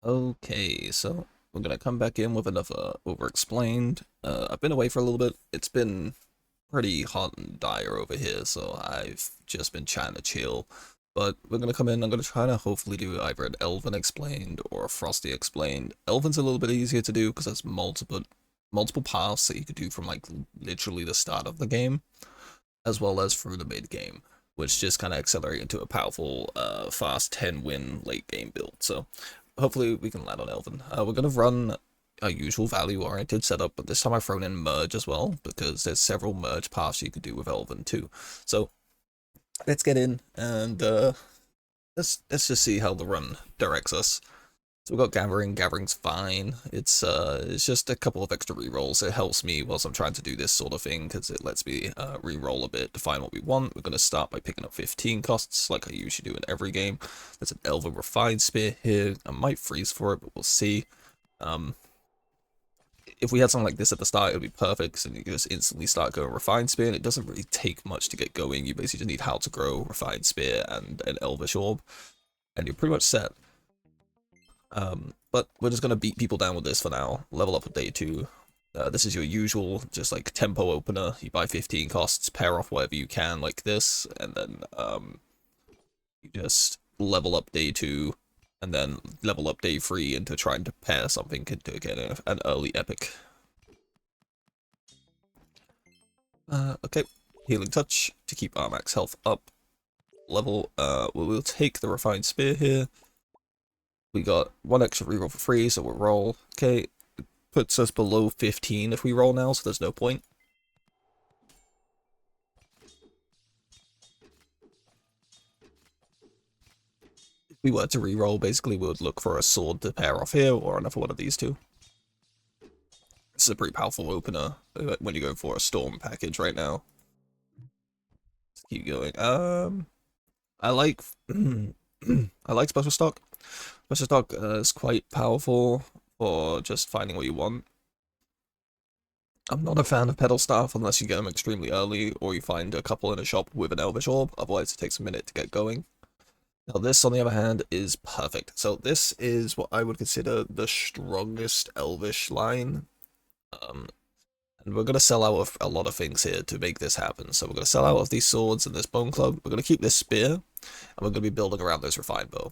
Okay, so we're gonna come back in with another Overexplained. I've been away for a little bit. It's been pretty hot and dire over here, so I've just been trying to chill. But we're gonna come in. I'm gonna try to hopefully do either an Elven Explained or a Frosty Explained. Elven's a little bit easier to do because there's multiple paths that you could do from like literally the start of the game, as well as through the mid game, which just kind of accelerate into a powerful, fast 10-win late game build. So hopefully we can land on Elven. We're going to run our usual value-oriented setup, but this time I've thrown in Merge as well, because there's several Merge paths you could do with Elven too. So let's get in, and let's just see how the run directs us. So we've got Gathering. Gathering's fine. It's just a couple of extra rerolls. It helps me whilst I'm trying to do this sort of thing, because it lets me reroll a bit to find what we want. We're going to start by picking up 15 costs, like I usually do in every game. There's an Elven Refined Spear here. I might freeze for it, but we'll see. Um, if we had something like this at the start, it would be perfect, because you can just instantly start going Refined Spear, and it doesn't really take much to get going. You basically just need How to Grow, Refined Spear, and an Elvish Orb, and you're pretty much set. But we're just going to beat people down with this for now. Level up with day 2. This is your usual, just like tempo opener. You buy 15 costs, pair off whatever you can like this, and then you just level up day 2, and then level up day 3 into trying to pair something to get an early epic. Okay, Healing Touch to keep our max health up. Level, we'll take the Refined Spear here. We got one extra reroll for free, so we'll roll. Okay, puts us below 15 if we roll now, so there's no point. If we were to reroll, basically we would look for a sword to pair off here, or another one of these two. This is a pretty powerful opener when you go for a storm package right now. Let's keep going. I like I like special stock. Special stock is quite powerful for just finding what you want. I'm not a fan of pedal staff unless you get them extremely early, or you find a couple in a shop with an Elvish Orb, otherwise it takes a minute to get going. Now this, on the other hand, is perfect. So this is what I would consider the strongest Elvish line. And we're going to sell out of a lot of things here to make this happen. So we're going to sell out of these swords and this bone club. We're going to keep this spear, and we're going to be building around this refined bow.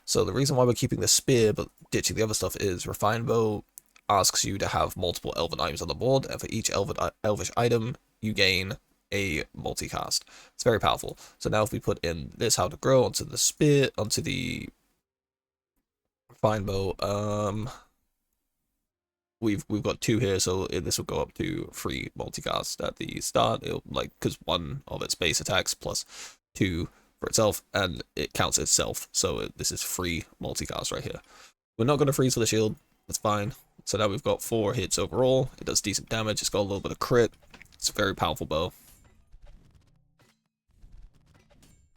So the reason why we're keeping this spear but ditching the other stuff is refined bow asks you to have multiple elven items on the board, and for each elvish item, you gain a multicast. It's very powerful. So now if we put in this How to Grow onto the spear, onto the refined bow, we've got 2 here, so this will go up to 3 multicast at the start. It'll, like, because 1 of its base attacks plus 2 for itself, and it counts itself. So this is 3 multicast right here. We're not going to freeze for the shield. That's fine. So now we've got 4 hits overall. It does decent damage. It's got a little bit of crit. It's a very powerful bow.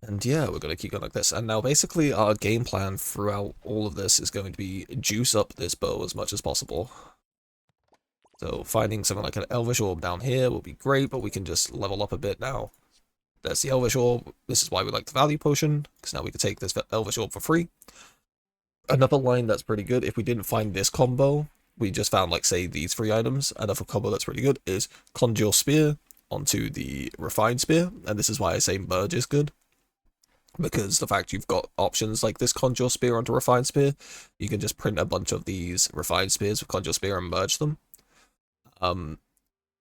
And yeah, we're going to keep going like this. And now basically our game plan throughout all of this is going to be juice up this bow as much as possible. So finding something like an Elvish Orb down here will be great, but we can just level up a bit now. There's the Elvish Orb. This is why we like the Value Potion, because now we can take this Elvish Orb for free. Another line that's pretty good, if we didn't find this combo, we just found, like, say, these 3 items. Another combo that's pretty good is Conjure Spear onto the Refined Spear, and this is why I say Merge is good. Because the fact you've got options like this Conjure Spear onto Refined Spear, you can just print a bunch of these Refined Spears with Conjure Spear and merge them.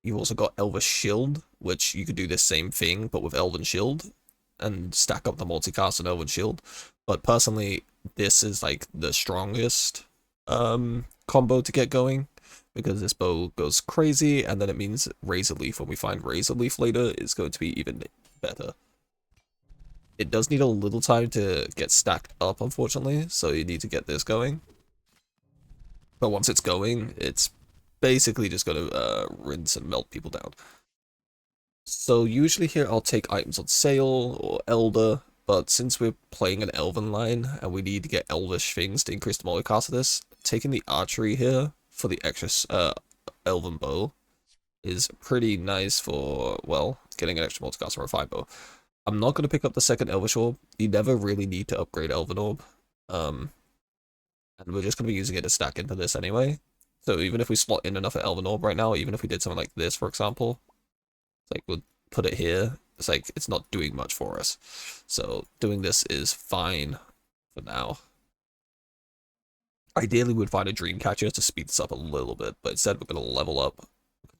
You've also got Elvish Shield, which you could do this same thing, but with Elven Shield, and stack up the multicast and Elven Shield. But personally, this is like the strongest combo to get going, because this bow goes crazy, and then it means Razor Leaf, when we find Razor Leaf later, is going to be even better. It does need a little time to get stacked up, unfortunately, so you need to get this going. But once it's going, it's basically just going to rinse and melt people down. So usually here I'll take items on sale or Elder, but since we're playing an Elven line and we need to get Elvish things to increase the multicast of this, taking the archery here for the extra Elven bow is pretty nice for, well, getting an extra multicast from a 5 bow. I'm not going to pick up the second Elvish Orb. You never really need to upgrade Elven Orb. And And we're just going to be using it to stack into this anyway. So even if we slot in enough Elven Orb right now, even if we did something like this, for example, like we'll put it here, it's like it's not doing much for us. So doing this is fine for now. Ideally, we'd find a Dreamcatcher to speed this up a little bit, but instead we're going to level up,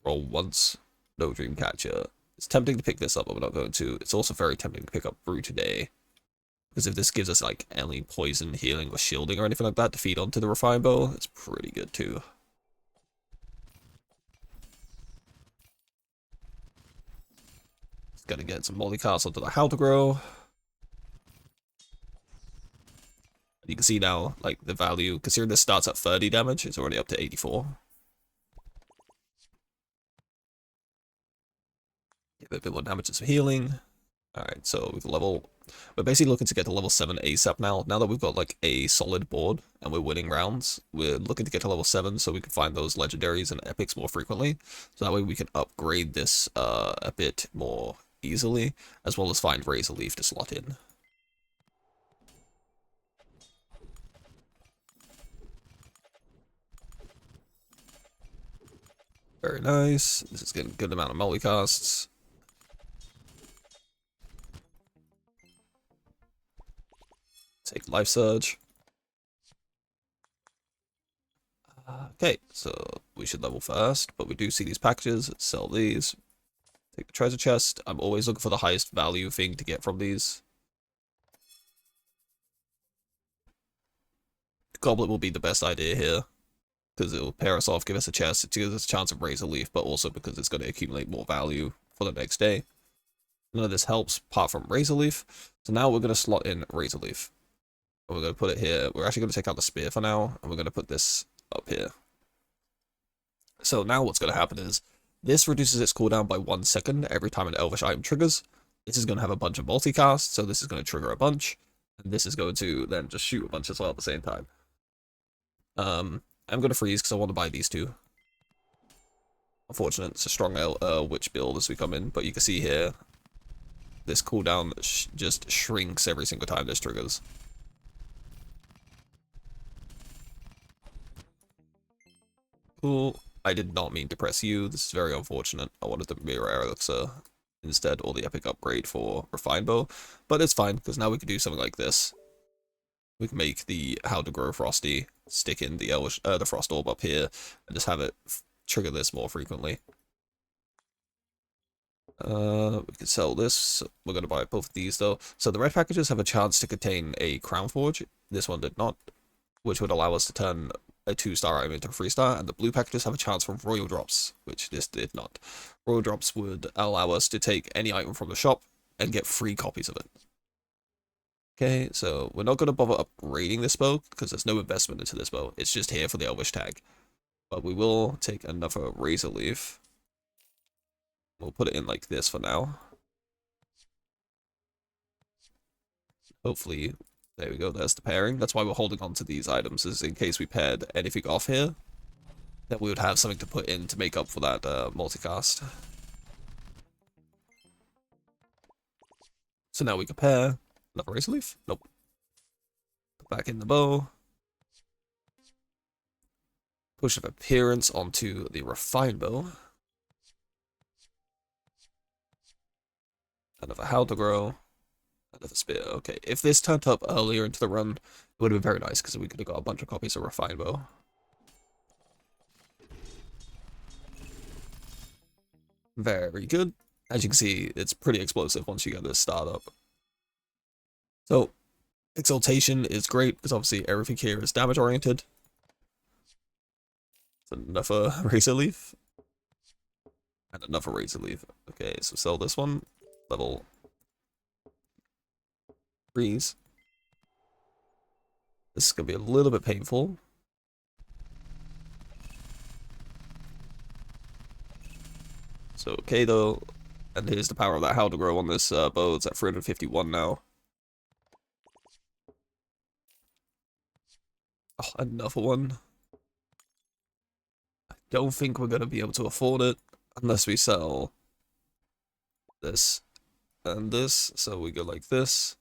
roll once, no Dreamcatcher. It's tempting to pick this up, but we're not going to. It's also very tempting to pick up Brew today, because if this gives us like any poison, healing, or shielding or anything like that to feed onto the Refined Bow, it's pretty good too. Just gotta get some multicast onto the How to Grow. You can see now, like, the value, considering this starts at 30 damage, it's already up to 84. Give it a bit more damage and some healing. Alright, so we can level... We're basically looking to get to level 7 ASAP now. Now that we've got, like, a solid board and we're winning rounds, we're looking to get to level 7 so we can find those legendaries and epics more frequently. So that way we can upgrade this a bit more easily, as well as find Razor Leaf to slot in. Very nice. This is getting a good amount of multicasts. Take Life Surge. Okay, so we should level first, but we do see these packages. Sell these. Take the treasure chest. I'm always looking for the highest value thing to get from these. Goblet will be the best idea here, because it will pair us off, give us a chest, it gives us a chance of Razor Leaf, but also because it's going to accumulate more value for the next day. None of this helps apart from Razor Leaf, so now we're going to slot in Razor Leaf. And we're going to put it here. We're actually going to take out the spear for now, and we're going to put this up here. So now what's going to happen is, this reduces its cooldown by 1 second every time an Elvish item triggers. This is going to have a bunch of multicasts, so this is going to trigger a bunch, and this is going to then just shoot a bunch as well at the same time. I'm going to freeze because I want to buy these two. Unfortunate, it's a strong witch build as we come in, but you can see here, this cooldown just shrinks every single time this triggers. Cool. I did not mean to press you. This is very unfortunate. I wanted the Mirror Elixir instead, or the Epic Upgrade for Refined Bow. But it's fine, because now we can do something like this. We can make the How to Grow Frosty, stick in the Frost Orb up here, and just have it trigger this more frequently. We could sell this. We're going to buy both of these, though. So the red packages have a chance to contain a Crown Forge. This one did not, which would allow us to turn a 2-star item into a 3-star, and the blue packages have a chance from Royal Drops, which this did not. Royal Drops would allow us to take any item from the shop and get free copies of it. Okay, so we're not going to bother upgrading this bow, because there's no investment into this bow. It's just here for the Elvish tag. But we will take another Razor Leaf. We'll put it in like this for now. Hopefully, there we go, there's the pairing. That's why we're holding on to these items, is in case we paired anything off here, that we would have something to put in to make up for that multicast. So now we can pair another Razor Leaf. Nope. Put back in the bow. Push of Appearance onto the Refined Bow. Another How to Grow. Another Spear. Okay, if this turned up earlier into the run, it would have been very nice, because we could have got a bunch of copies of Refined Bow. Very good. As you can see, it's pretty explosive once you get this start up. So, Exaltation is great, because obviously everything here is damage oriented. Another Razor Leaf. And another Razor Leaf. Okay, so sell this one. Level freeze. This is going to be a little bit painful. So, okay though. And here's the power of that How to Grow on this bow. It's at 351 now. Oh, another one. I don't think we're going to be able to afford it unless we sell this and this. So we go like this.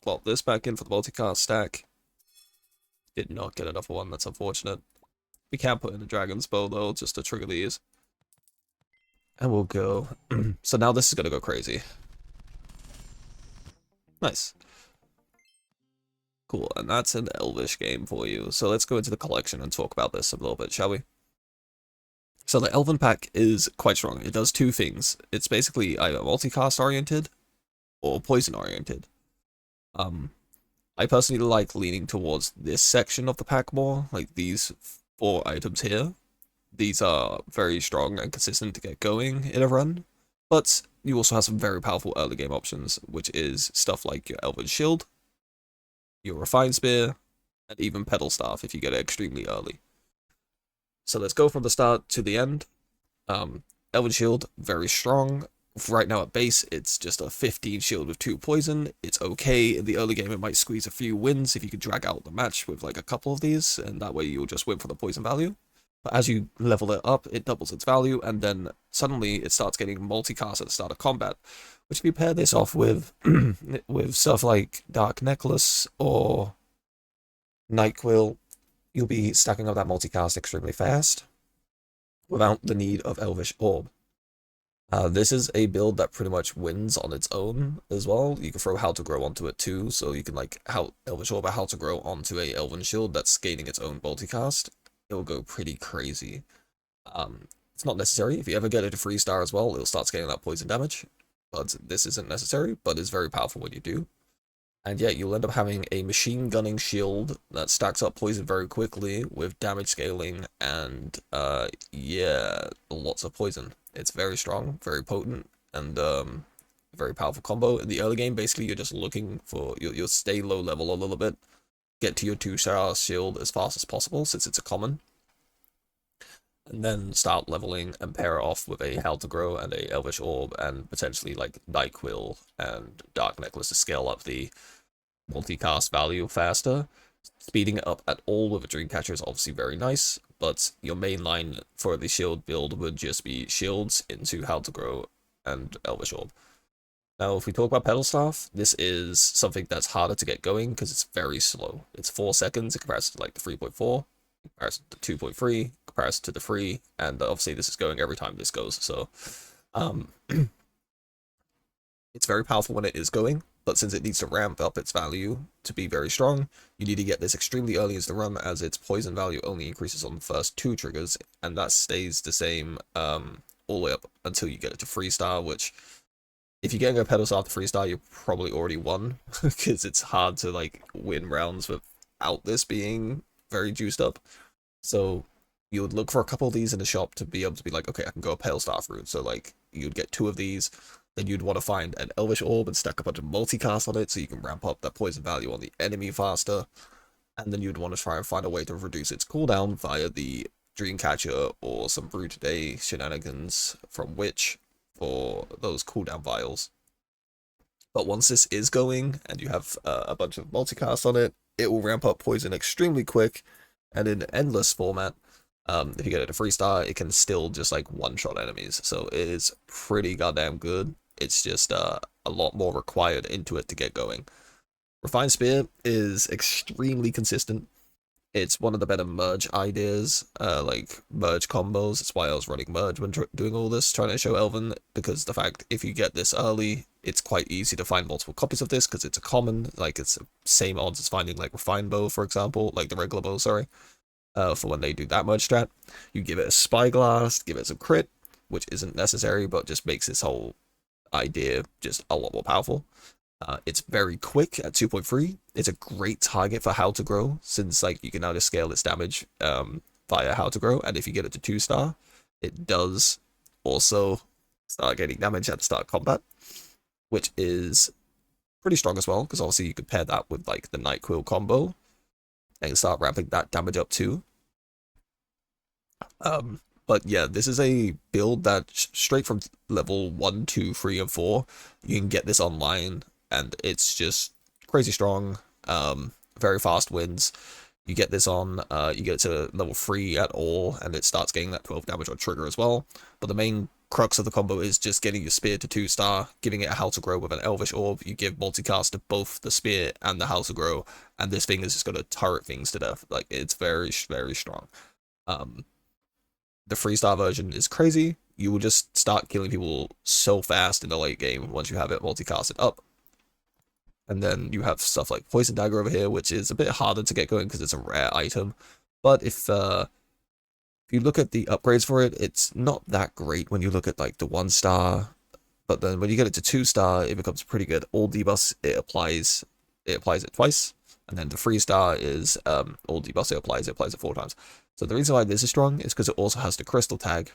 Plot this back in for the multicast stack. Did not get another one, that's unfortunate. We can put in a Dragon's Bow though, just to trigger these. And we'll go. So now this is gonna go crazy. Nice. Cool, and that's an Elvish game for you. So let's go into the collection and talk about this a little bit, shall we? So the Elven pack is quite strong. It does two things. It's basically either multicast oriented or poison oriented. I personally like leaning towards this section of the pack more, like these 4 items here. These are very strong and consistent to get going in a run, but you also have some very powerful early game options, which is stuff like your Elven Shield, your Refined Spear, and even Pedal Staff if you get it extremely early. So let's go from the start to the end. Elven Shield, very strong. Right now at base, it's just a 15 shield with 2 poison. It's okay. In the early game, it might squeeze a few wins if you could drag out the match with like a couple of these, and that way you'll just win for the poison value. But as you level it up, it doubles its value, and then suddenly it starts getting multicast at the start of combat. Which if you pair this off with with stuff like Dark Necklace or Nightquill, you'll be stacking up that multicast extremely fast without the need of Elvish Orb. This is a build that pretty much wins on its own as well. You can throw How to Grow onto it too, so you can like Elvish Orb or How to Grow onto a Elven Shield that's gaining its own multicast. It'll go pretty crazy. It's not necessary. If you ever get it to 3-star as well, it'll start scaling that poison damage. But this isn't necessary, but it's very powerful when you do. And yeah, you'll end up having a machine gunning shield that stacks up poison very quickly with damage scaling and yeah, lots of poison. It's very strong, very potent, and very powerful combo. In the early game, basically you're just looking for you'll stay low level a little bit, get to your 2-star shield as fast as possible since it's a common, and then start leveling and pair it off with a How to Grow and a Elvish Orb and potentially like Nightquill and Dark Necklace to scale up the multicast value faster. Speeding it up at all with a Dreamcatcher is obviously very nice, but your main line for the shield build would just be shields into How to Grow and Elvish Orb. Now, if we talk about Pedal Staff, this is something that's harder to get going because it's very slow. It's 4 seconds in comparison to like the 3.4, in comparison to 2.3, comparison to the 3, and obviously this is going every time this goes, so it's very powerful when it is going, but since it needs to ramp up its value to be very strong, you need to get this extremely early as the run, as its poison value only increases on the first 2 triggers, and that stays the same all the way up until you get it to 3-star, which, if you're getting a Pedal Staff to 3-star, you're probably already won, because it's hard to like win rounds without this being very juiced up. So you would look for a couple of these in the shop to be able to be like, okay, I can go a Pedal Staff route. So like you'd get 2 of these, then you'd want to find an Elvish Orb and stack a bunch of multicast on it so you can ramp up that poison value on the enemy faster. And then you'd want to try and find a way to reduce its cooldown via the Dreamcatcher or some Brew Today shenanigans from Witch for those cooldown vials. But once this is going and you have a bunch of multicast on it, it will ramp up poison extremely quick, and in endless format, if you get it a 3-star, it can still just like one-shot enemies. So it is pretty goddamn good. It's just a lot more required into it to get going. Refined Spear is extremely consistent. It's one of the better merge ideas, like merge combos. That's why I was running merge when doing all this, trying to show Elven, because the fact if you get this early, it's quite easy to find multiple copies of this, because it's a common, like it's the same odds as finding like Refined Bow, for example, like the regular bow, sorry, for when they do that merge strat. You give it a Spyglass, give it some crit, which isn't necessary, but just makes this whole idea just a lot more powerful. It's very quick at 2.3. It's a great target for How to Grow, since like you can now just scale its damage via How to Grow, and if you get it to 2-star, it does also start getting damage at the start of combat, which is pretty strong as well, because obviously you could pair that with like the Nightquill combo and start ramping that damage up too. But yeah, this is a build that straight from level 1, 2, 3, and 4, you can get this online, and it's just crazy strong, very fast wins. You get this on, you get it to level 3 at all, and it starts getting that 12 damage on trigger as well. But the main crux of the combo is just getting your spear to 2-star, giving it a how to grow with an Elvish Orb. You give multicast to both the spear and the how to grow, and this thing is just going to turret things to death. Like, it's very, very strong. The 3-star version is crazy. You will just start killing people so fast in the late game once you have it multicasted up. And then you have stuff like Poison Dagger over here, which is a bit harder to get going because it's a rare item. But if you look at the upgrades for it, it's not that great when you look at like the 1-star. But then when you get it to 2-star, it becomes pretty good. All debuffs, it applies it twice. And then the 3-star is all debuffs, it applies it 4 times. So the reason why this is strong is because it also has the crystal tag,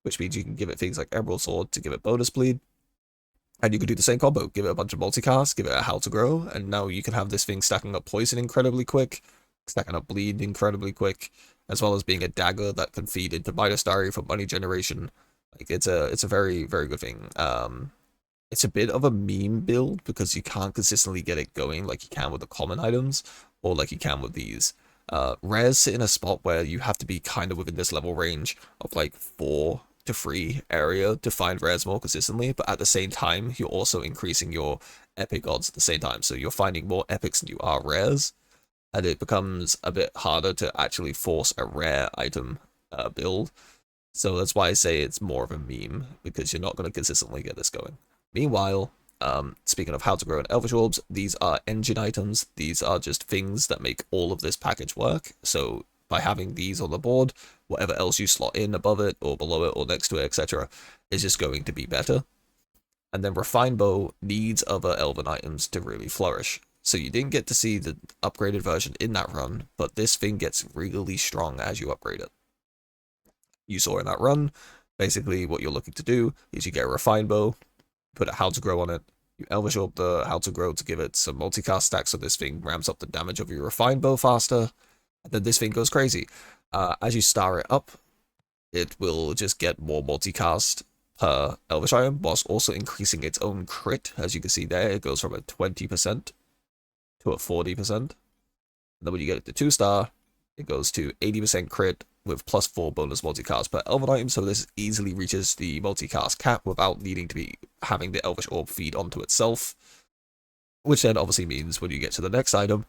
which means you can give it things like Emerald Sword to give it bonus bleed. And you could do the same combo, give it a bunch of multicast, give it a how to grow, and now you can have this thing stacking up poison incredibly quick, stacking up bleed incredibly quick, as well as being a dagger that can feed into Midas Diary for money generation. Like, it's a very, very good thing. It's a bit of a meme build because you can't consistently get it going like you can with the common items, or like you can with these. Rares sit in a spot where you have to be kind of within this level range of like 4 to 3 area to find rares more consistently, but at the same time, you're also increasing your epic odds at the same time. So you're finding more epics than you are rares, and it becomes a bit harder to actually force a rare item build. So that's why I say it's more of a meme, because you're not going to consistently get this going. Meanwhile, speaking of how to grow in Elvish Orbs, these are engine items. These are just things that make all of this package work. So by having these on the board, whatever else you slot in above it or below it or next to it, etc., is just going to be better. And then Refined Bow needs other Elven items to really flourish. So you didn't get to see the upgraded version in that run, but this thing gets really strong as you upgrade it. You saw in that run, basically what you're looking to do is you get a Refined Bow, put a how to grow on it, you Elvish Orb the how to grow to give it some multicast stacks so this thing ramps up the damage of your Refined Bow faster, and then this thing goes crazy. As you star it up, it will just get more multicast per Elvish item, whilst also increasing its own crit. As you can see there, it goes from a 20% to a 40%. And then when you get it to 2-star, it goes to 80% crit with +4 bonus multicast per Elven item, so this easily reaches the multicast cap without needing to be having the Elvish Orb feed onto itself. Which then obviously means when you get to the next item,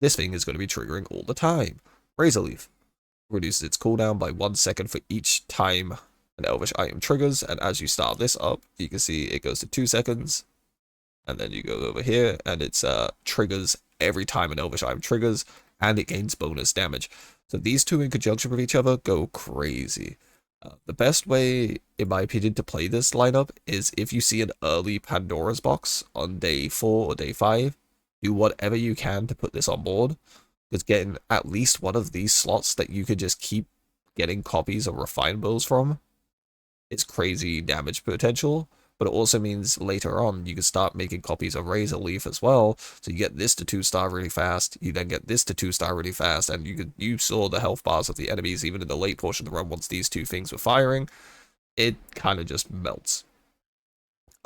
this thing is going to be triggering all the time. Razor Leaf reduces its cooldown by 1 second for each time an Elvish item triggers, and as you start this up, you can see it goes to 2 seconds, and then you go over here, and it's triggers every time an Elvish item triggers, and it gains bonus damage. So these two in conjunction with each other go crazy. The best way, in my opinion, to play this lineup is if you see an early Pandora's box on day 4 or day 5, do whatever you can to put this on board, because getting at least one of these slots that you could just keep getting copies of Refined Bows from, it's crazy damage potential, but it also means later on you can start making copies of Razor Leaf as well, so you get this to 2-star really fast, you then get this to 2-star really fast, and you saw the health bars of the enemies even in the late portion of the run once these two things were firing. It kind of just melts.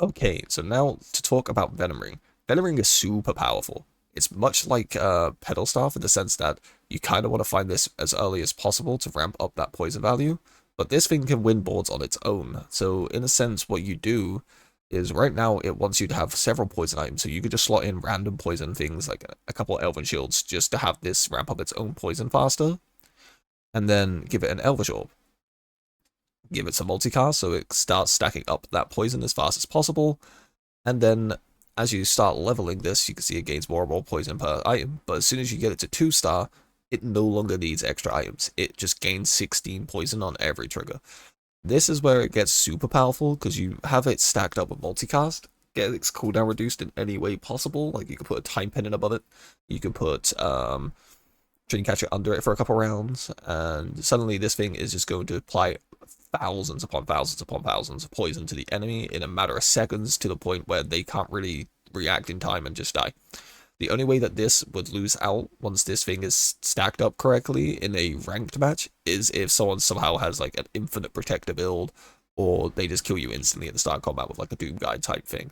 Okay, so now to talk about Venom Ring. Venom Ring is super powerful. It's much like Petal Staff in the sense that you kind of want to find this as early as possible to ramp up that poison value, but this thing can win boards on its own. So in a sense, what you do is right now it wants you to have several poison items, so you could just slot in random poison things like a couple Elven Shields just to have this ramp up its own poison faster, and then give it an Elvish Orb. Give it some multicast so it starts stacking up that poison as fast as possible, and then as you start leveling this, you can see it gains more and more poison per item, but as soon as you get it to 2-star, it no longer needs extra items. It just gains 16 poison on every trigger. This is where it gets super powerful, because you have it stacked up with multicast, get its cooldown reduced in any way possible, like you can put a time pendant above it, you can put Dreamcatcher under it for a couple rounds, and suddenly this thing is just going to apply thousands upon thousands upon thousands of poison to the enemy in a matter of seconds, to the point where they can't really react in time and just die. The only way that this would lose out once this thing is stacked up correctly in a ranked match is if someone somehow has like an infinite protector build, or they just kill you instantly at the start of combat with like a Doom Guide type thing.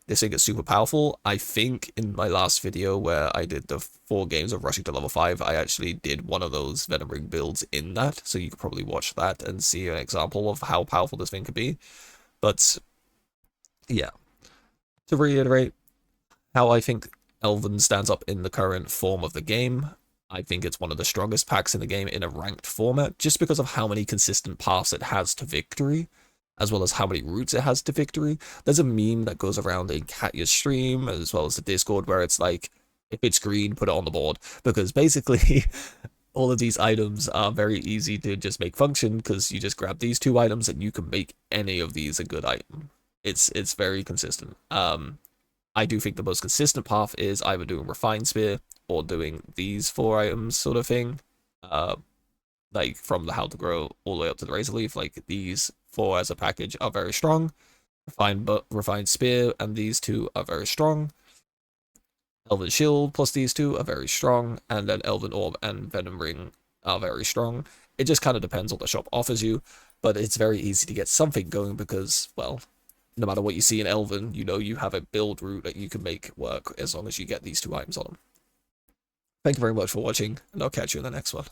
this thing is super powerful. I think in my last video where I did the 4 games of rushing to level 5, I actually did one of those Venom Ring builds in that, so you could probably watch that and see an example of how powerful this thing could be. But yeah, to reiterate how I think Elven stands up in the current form of the game, I think it's one of the strongest packs in the game in a ranked format, just because of how many consistent paths it has to victory, as well as how many routes it has to victory. There's a meme that goes around in Katya's stream, as well as the Discord, where it's like, if it's green, put it on the board. Because basically, all of these items are very easy to just make function, because you just grab these 2 items and you can make any of these a good item. It's very consistent. I do think the most consistent path is either doing Refined Spear or doing these 4 items sort of thing. Like from the How to Grow all the way up to the Razor Leaf, like these 4 as a package are very strong. Refined Spear and these 2 are very strong. Elven Shield plus these 2 are very strong, and then Elven Orb and Venom Ring are very strong. It just kind of depends on what the shop offers you, but it's very easy to get something going because, well, no matter what you see in Elven, you know you have a build route that you can make work as long as you get these 2 items on them. Thank you very much for watching, and I'll catch you in the next one.